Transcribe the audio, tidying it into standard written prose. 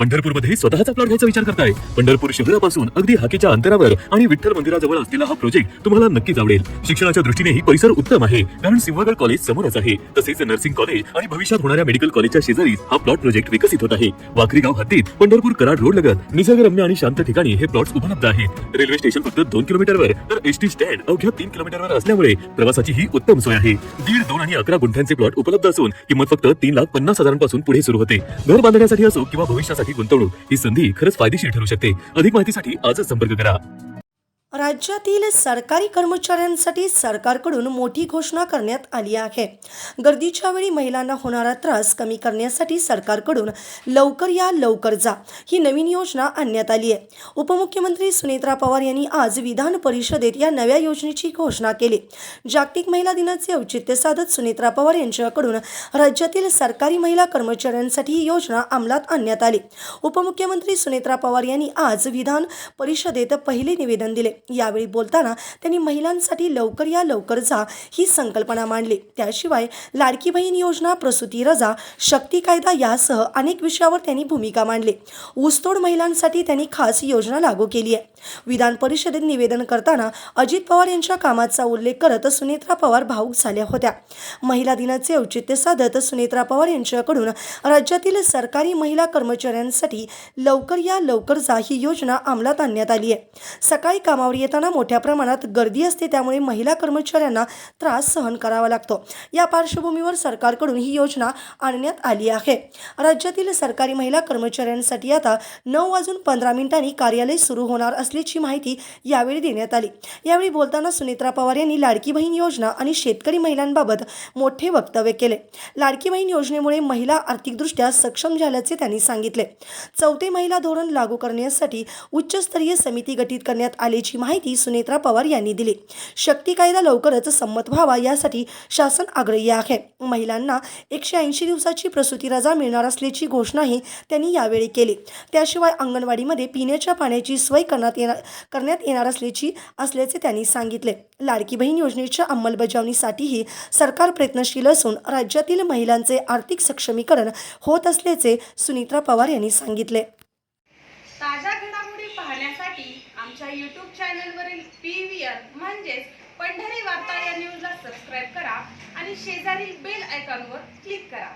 पंढरपूरमध्ये स्वतःचा प्लॉट घ्यायचा विचार करताय? पंढरपूर शहरापासून अगदी हाकेच्या अंतरावर आणि विठ्ठल मंदिराजवळ असलेला हा प्रोजेक्ट तुम्हाला नक्कीच आवडेल। शिक्षणाच्या दृष्टीनेही परिसर उत्तम आहे, कारण सिंहगड कॉलेज समोरच आहे। तसेच नर्सिंग कॉलेज आणि भविष्यात होणाऱ्या मेडिकल कॉलेजच्या शेजारीच हा प्लॉट प्रोजेक्ट विकसित होत आहे। वाखरी गाव हद्दीत पंढरपूर कराड रोड लगत निसर्गरम्य आणि शांत ठिकाणी हे प्लॉट्स उपलब्ध आहेत। रेल्वे स्टेशन फक्त 2 किलोमीटरवर तर एसटी स्टँड अवघ्या 3 किलोमीटरवर असल्यामुळे प्रवासाची ही उत्तम सोय आहे। 1.5, 2 आणि 11 गुंठ्यांचे प्लॉट उपलब्ध असून किंमत फक्त 3,50,000 पासून पुढे सुरू होते। घर बांधण्यासाठी असो किंवा भविष्यासाठी गुंतवणूक, ही संधी खरंच फायदेशीर ठरू शकते। अधिक माहितीसाठी आजच संपर्क करा। राज्यातील सरकारी कर्मचाऱ्यांसाठी सरकारकडून मोठी घोषणा करण्यात आली आहे। गर्दीच्या वेळी महिलांना होणारा त्रास कमी करण्यासाठी सरकारकडून लवकर या लवकर जा ही नवीन योजना आणण्यात आली आहे। उपमुख्यमंत्री सुनेत्रा पवार यांनी आज विधान परिषदेत या नव्या योजनेची घोषणा केली। जागतिक महिला दिनाचे औचित्य साधत सुनेत्रा पवार यांच्याकडून राज्यातील सरकारी महिला कर्मचाऱ्यांसाठी ही योजना अंमलात आणण्यात आली। उपमुख्यमंत्री सुनेत्रा पवार यांनी आज विधान परिषदेत पहिले निवेदन दिले। यावेळी बोलताना त्यांनी महिलांसाठी लवकर या लवकर जा ही संकल्पना मांडली। त्याशिवाय लाडकी बहीण योजना, प्रसूती रजा, शक्ती कायदा यासह अनेक विषयावर त्यांनी भूमिका मांडली। ऊसतोड महिलांसाठी त्यांनी खास योजना लागू केली आहे। विधान परिषदेत निवेदन करताना अजित पवार यांच्या कामाचा उल्लेख करत सुनेत्रा पवार भावूक झाल्या होत्या। महिला दिनाचे औचित्य साधत सुनेत्रा पवार यांच्याकडून राज्यातील सरकारी महिला कर्मचाऱ्यांसाठी लवकर या लवकर जा ही योजना अंमलात आणण्यात आली आहे। सकाळी कामावर येताना मोठ्या प्रमाणात गर्दी असते, त्यामुळे महिला कर्मचाऱ्यांना त्रास सहन करावा लागतो। या पार्श्वभूमीवर सरकारकडून ही योजना आणण्यात आली आहे। राज्यातील सरकारी महिला कर्मचाऱ्यांसाठी आता 9:15 कार्यालय सुरू होणार असल्याची माहिती यावेळी देण्यात आली। यावेळी बोलताना सुनेत्रा पवार यांनी लाडकी बहीण योजना आणि शेतकरी महिलांबाबत मोठे वक्तव्य केले। लाडकी बहीण योजनेमुळे महिला आर्थिकदृष्ट्या सक्षम झाल्याचे त्यांनी सांगितले। चौथे महिला धोरण लागू करण्यासाठी उच्चस्तरीय समिती गठीत करण्यात आल्याची माहिती सुनेत्रा पवार यांनी दिली। शक्ती कायदा लवकरच संमत व्हावा यासाठी शासन आग्रही आहे। महिलांना 180 दिवसाची प्रसूती रजा मिळणार असल्याची घोषणाही त्यांनी यावेळी केली। त्याशिवाय अंगणवाडीमध्ये पिण्याच्या पाण्याची सोय करण्यात येणार असल्याचे त्यांनी सांगितले। लाडकी बहीण योजनेच्या अंमलबजावणीसाठीही सरकार प्रयत्नशील असून राज्यातील महिलांचे आर्थिक सक्षमीकरण होत असल्याचे सुनेत्रा पवार यांनी सांगितले। ताज्या घडामोडी पाहण्यासाठी आमच्या YouTube चॅनलवरील PVR म्हणजेच पंढरी वार्ता या न्यूजला सबस्क्राइब करा आणि शेजारील बेल आयकॉनवर क्लिक करा।